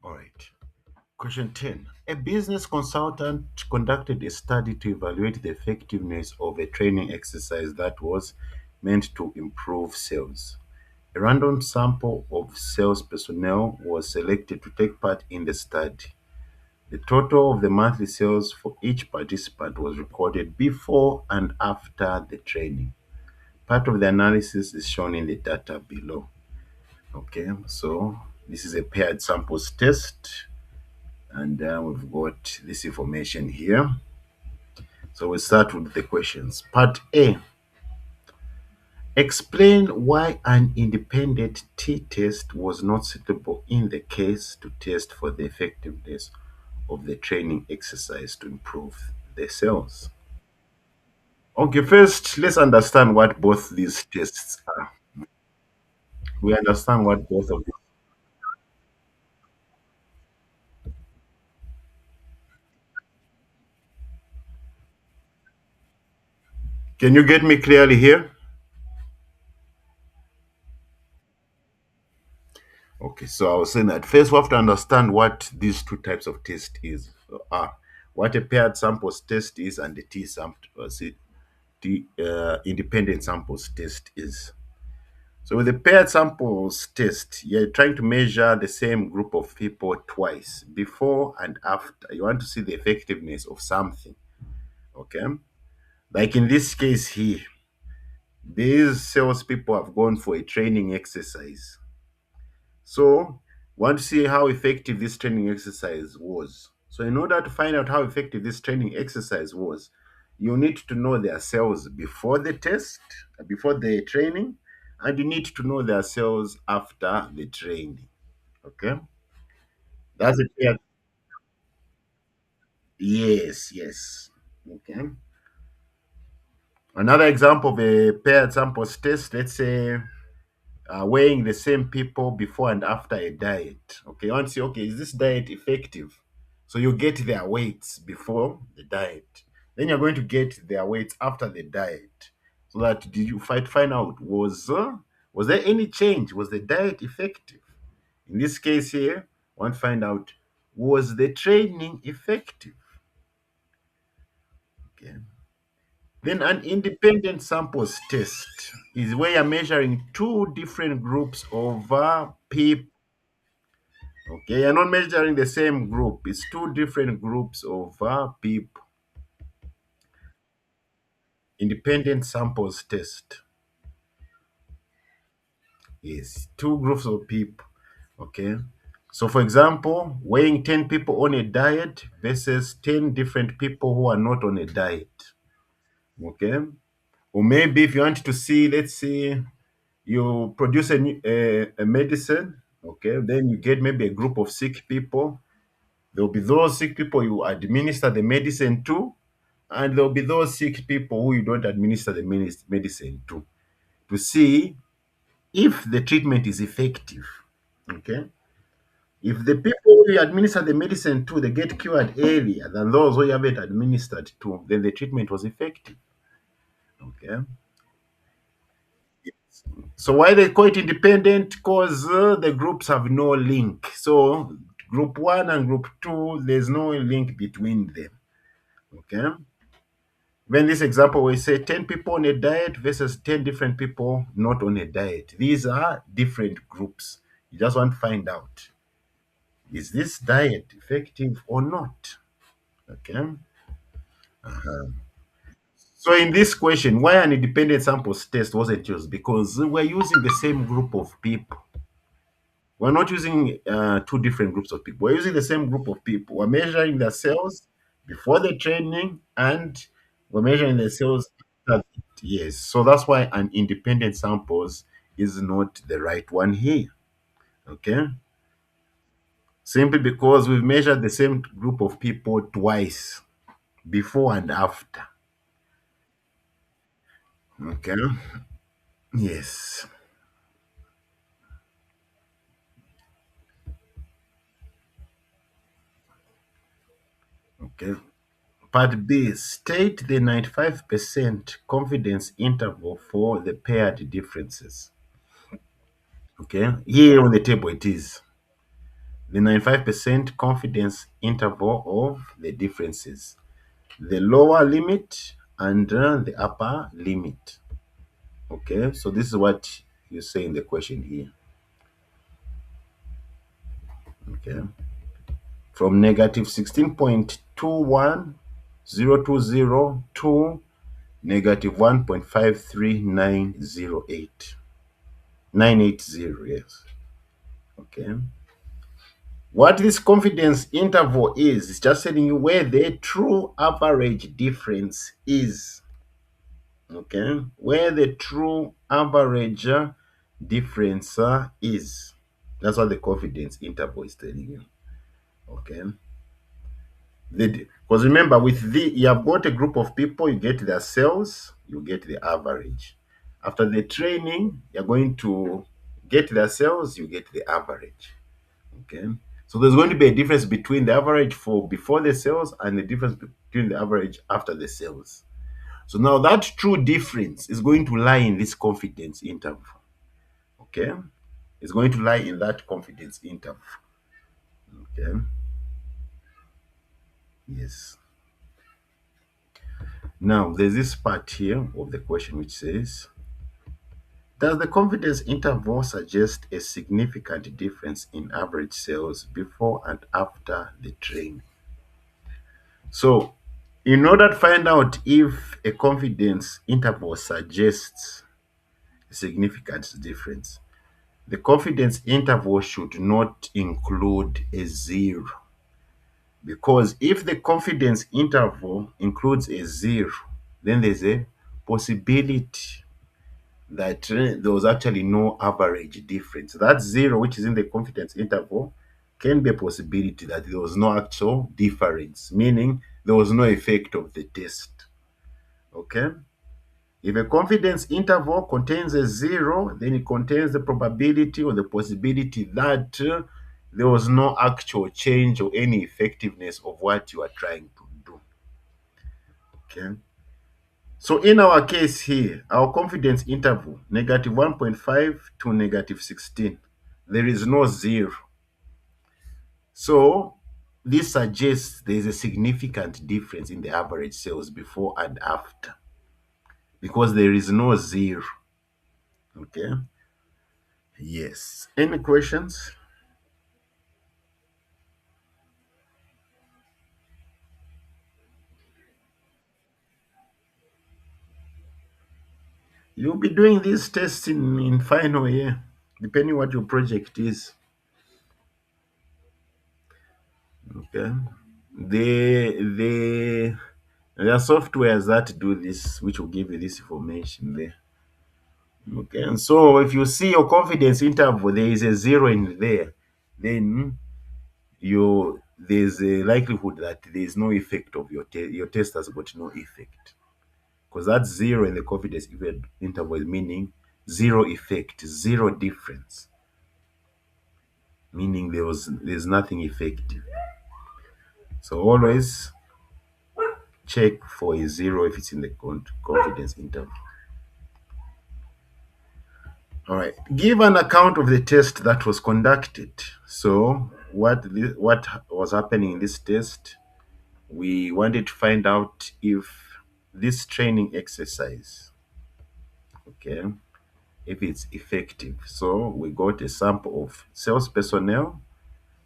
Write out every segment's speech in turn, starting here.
All right. Question 10. A business consultant conducted a study to evaluate the effectiveness of a training exercise that was meant to improve sales. A random sample of sales personnel was selected to take part in the study. The total of the monthly sales for each participant was recorded before and after the training. Part of the analysis is shown in the data below. Okay, so this is a paired samples test, and we've got this information here. So we'll start with the questions. Part A. Explain why an independent t-test was not suitable in the case to test for the effectiveness of the training exercise to improve the sales. Okay, first let's understand what both these tests are. We understand what both of them. Can you get me clearly here? Okay, so I was saying that first we have to understand what these two types of test are. What a paired samples test is and the independent samples test is. So with the paired samples test, you're trying to measure the same group of people twice, before and after. You want to see the effectiveness of something. Okay. Like in this case here, these salespeople have gone for a training exercise. So, want to see how effective this training exercise was. So, in order to find out how effective this training exercise was, you need to know their cells before the test, before the training, and you need to know their cells after the training. Okay, that's it. Yeah. Yes, yes. Okay. Another example of a paired samples test. Let's say weighing the same people before and after a diet. Okay, you want to see, okay, is this diet effective? So you get their weights before the diet. Then you're going to get their weights after the diet. So that did you find out was there any change? Was the diet effective? In this case here, want to find out, was the training effective? Okay. Then an independent samples test is where you're measuring two different groups of people. Okay, you're not measuring the same group. It's two different groups of people. Independent samples test. Yes, two groups of people. Okay. So, for example, weighing 10 people on a diet versus 10 different people who are not on a diet. Okay. Or maybe if you want to see, let's say you produce a medicine. Okay. Then you get maybe a group of sick people. There will be those sick people you administer the medicine to, and there'll be those sick people who you don't administer the medicine to see if the treatment is effective. Okay. If the people who you administer the medicine to, they get cured earlier than those who you haven't administered to, then the treatment was effective. Okay. So why they call it independent? Because the groups have no link. So group one and group two, there's no link between them. Okay. When this example, we say 10 people on a diet versus 10 different people not on a diet. These are different groups. You just want to find out, is this diet effective or not? Okay. So in this question, why an independent samples test wasn't used? Because we're using the same group of people. We're not using two different groups of people. We're using the same group of people. We're measuring the cells before the training, and we're measuring the cells after it. Yes. So that's why an independent samples is not the right one here. Okay. Simply because we've measured the same group of people twice, before and after. Okay. Yes. Okay. Part B, state the 95% confidence interval for the paired differences. Okay, here on the table it is. the 95% confidence interval of the differences, the lower limit and the upper limit. Okay, so this is what you say in the question here. Okay, from negative 16.21020 to negative 1.53908. 980, yes. Okay. What this confidence interval is just telling you where the true average difference is. Okay. Where the true average difference is. That's what the confidence interval is telling you. Okay. Because remember, with the you have got a group of people, you get their cells, you get the average. After the training, you're going to get their cells, you get the average. Okay. So there's going to be a difference between the average for before the cells and the difference between the average after the cells. So now that true difference is going to lie in this confidence interval. Okay. It's going to lie in that confidence interval. Okay. Yes. Now there's this part here of the question which says, does the confidence interval suggest a significant difference in average sales before and after the training? So, in order to find out if a confidence interval suggests a significant difference, the confidence interval should not include a zero. Because if the confidence interval includes a zero, then there's a possibility that there was actually no average difference. That zero, which is in the confidence interval, can be a possibility that there was no actual difference, meaning there was no effect of the test. Okay? If a confidence interval contains a zero, then it contains the probability or the possibility that there was no actual change or any effectiveness of what you are trying to do. Okay? So in our case here, our confidence interval, negative 1.5 to negative 16, there is no zero. So this suggests there is a significant difference in the average sales before and after because there is no zero. Okay. Yes. Any questions? You'll be doing this test in final year, depending what your project is. Okay. The there are softwares that do this, which will give you this information there. Okay. And so if you see your confidence interval, there is a zero in there, then there's a likelihood that there is no effect of your test has got no effect. Because that's zero in the confidence interval, meaning zero effect, zero difference, meaning there's nothing effective. So always check for a zero if it's in the confidence interval. All right. Give an account of the test that was conducted. So what was happening in this test? We wanted to find out if this training exercise, okay, if it's effective. So we got a sample of sales personnel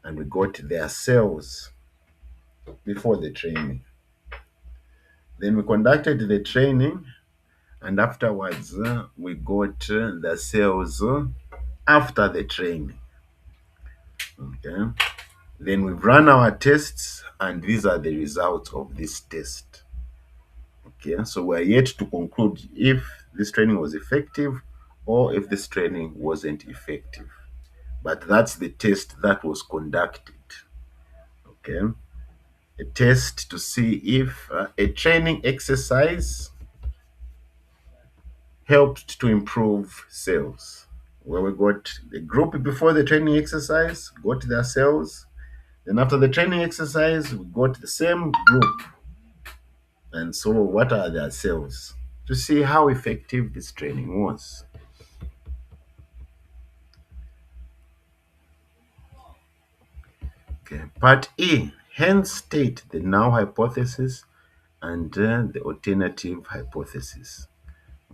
and we got their cells before the training. Then we conducted the training and afterwards we got the cells after the training. Okay. Then we've run our tests and these are the results of this test. Okay, so we're yet to conclude if this training was effective or if this training wasn't effective. But that's the test that was conducted. Okay, a test to see if a training exercise helped to improve sales. Where we got the group before the training exercise, got their sales. Then after the training exercise, we got the same group. And so what are their sales? To see how effective this training was. Okay. Part E, hence state the null hypothesis and the alternative hypothesis.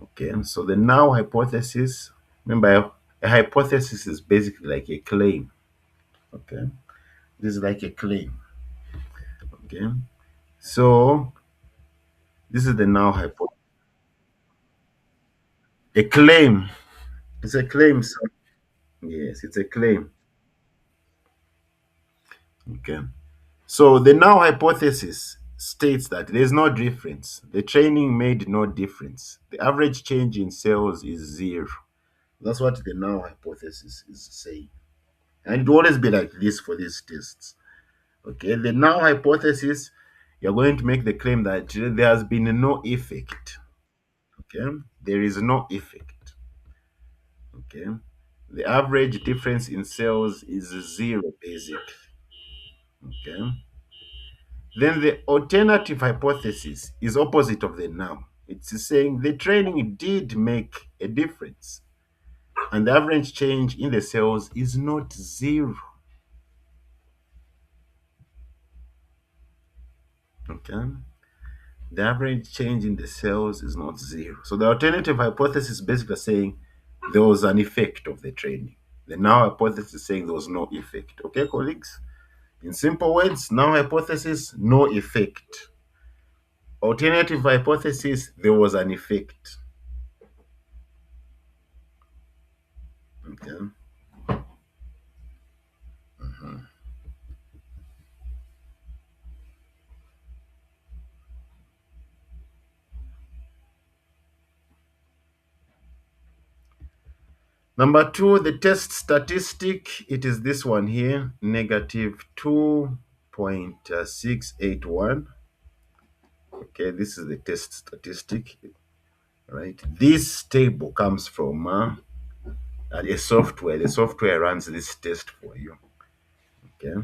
Okay, so the null hypothesis, remember, a hypothesis is basically like a claim. Okay, this is like a claim. Okay, so this is the null hypothesis. A claim. It's a claim, sir. Yes, it's a claim. Okay. So the null hypothesis states that there's no difference. The training made no difference. The average change in cells is zero. That's what the null hypothesis is saying. And it will always be like this for these tests. Okay. The null hypothesis, you're going to make the claim that there has been no effect. Okay. There is no effect. Okay. The average difference in cells is zero, basically. Okay. Then the alternative hypothesis is opposite of the null. It's saying the training did make a difference, and the average change in the cells is not zero. Okay, the average change in the cells is not zero. So the alternative hypothesis is basically saying there was an effect of the training. The null hypothesis is saying there was no effect. Okay, colleagues. In simple words, null hypothesis, no effect. Alternative hypothesis, there was an effect. Okay. Number two, the test statistic, it is this one here, negative 2.681. Okay, this is the test statistic, right? This table comes from a software. The software runs this test for you. Okay,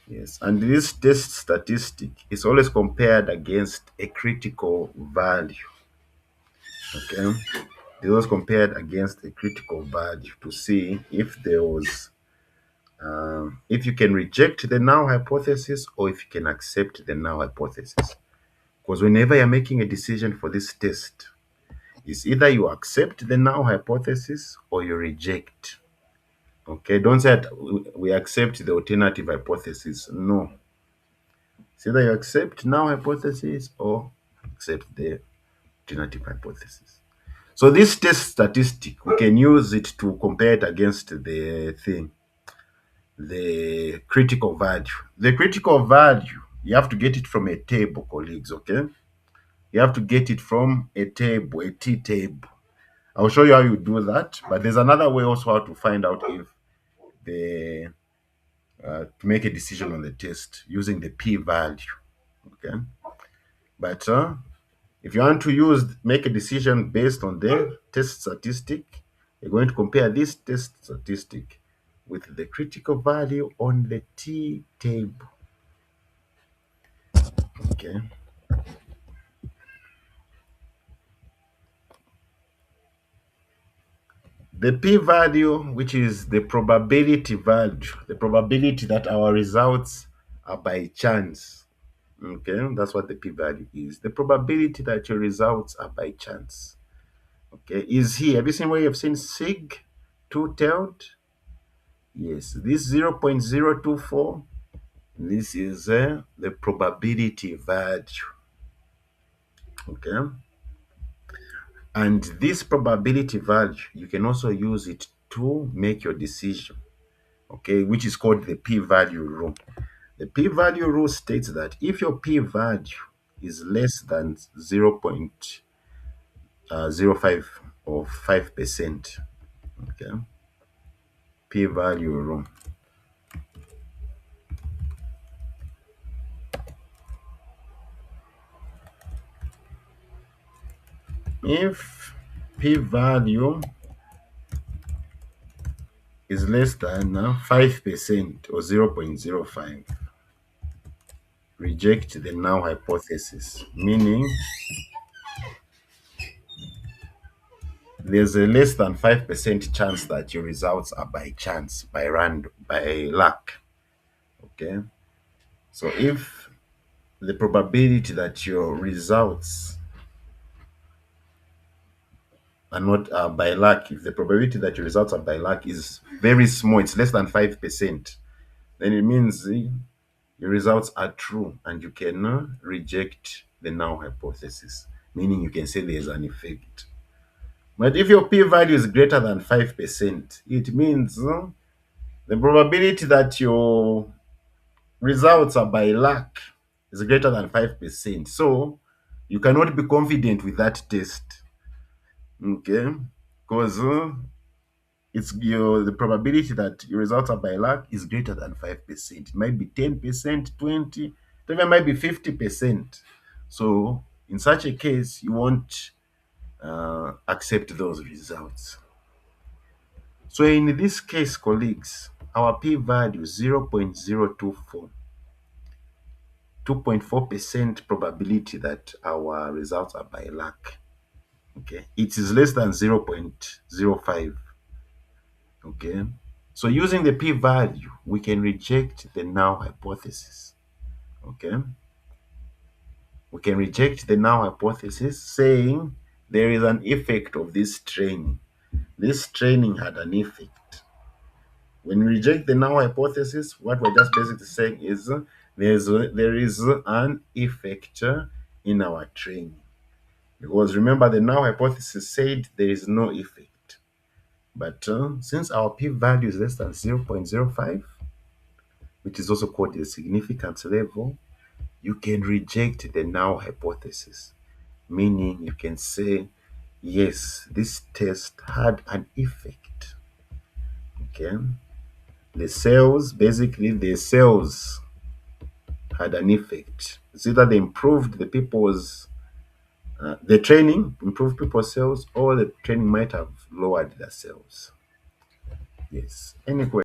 yes. And this test statistic is always compared against a critical value. Okay, it was compared against a critical value to see if there was if you can reject the null hypothesis or if you can accept the null hypothesis. Because whenever you're making a decision for this test, it's either you accept the null hypothesis or you reject. Okay, don't say that we accept the alternative hypothesis. No, it's either you accept null hypothesis or accept the alternative hypothesis. So this test statistic, we can use it to compare it against the critical value. The critical value, you have to get it from a table, colleagues, okay? You have to get it from a table, a T table. I'll show you how you do that, but there's another way also how to find out if the to make a decision on the test using the p value, okay? But if you want to make a decision based on the test statistic, you're going to compare this test statistic with the critical value on the T table. Okay. The p-value, which is the probability value, the probability that our results are by chance. Okay, that's what the p-value is. The probability that your results are by chance. Okay, is here. Have you seen where you've seen sig two-tailed? Yes, this 0.024, this is the probability value. Okay, and this probability value, you can also use it to make your decision. Okay, which is called the p-value rule. The p-value rule states that if your p-value is less than 0.05 or 5%, okay, p-value rule. If p-value is less than 5% or 0.05, reject the null hypothesis, meaning there's a less than 5% chance that your results are by chance, by random, by luck. Okay. So if the probability that your results are not by luck, if the probability that your results are by luck is very small, it's less than 5%, then it means your results are true and you can reject the null hypothesis, meaning you can say there's an effect. But if your p-value is greater than 5%, it means the probability that your results are by luck is greater than 5%. So you cannot be confident with that test. Okay? Because it's the probability that your results are by luck is greater than 5%. It might be 10%, 20, it even might be 50%. So in such a case, you won't accept those results. So in this case, colleagues, our p-value 0.024, 2.4% probability that our results are by luck. Okay, it is less than 0.05. Okay, so using the p-value, we can reject the null hypothesis. Okay, we can reject the null hypothesis saying there is an effect of this training. This training had an effect. When we reject the null hypothesis, what we're just basically saying is there is an effect in our training. Because remember, the null hypothesis said there is no effect. But since our p-value is less than 0.05, which is also called the significance level, you can reject the null hypothesis, meaning you can say, yes, this test had an effect. Okay, the cells had an effect. It's either they improved the training improved people's cells, or the training might have lowered their cells. Yes. Any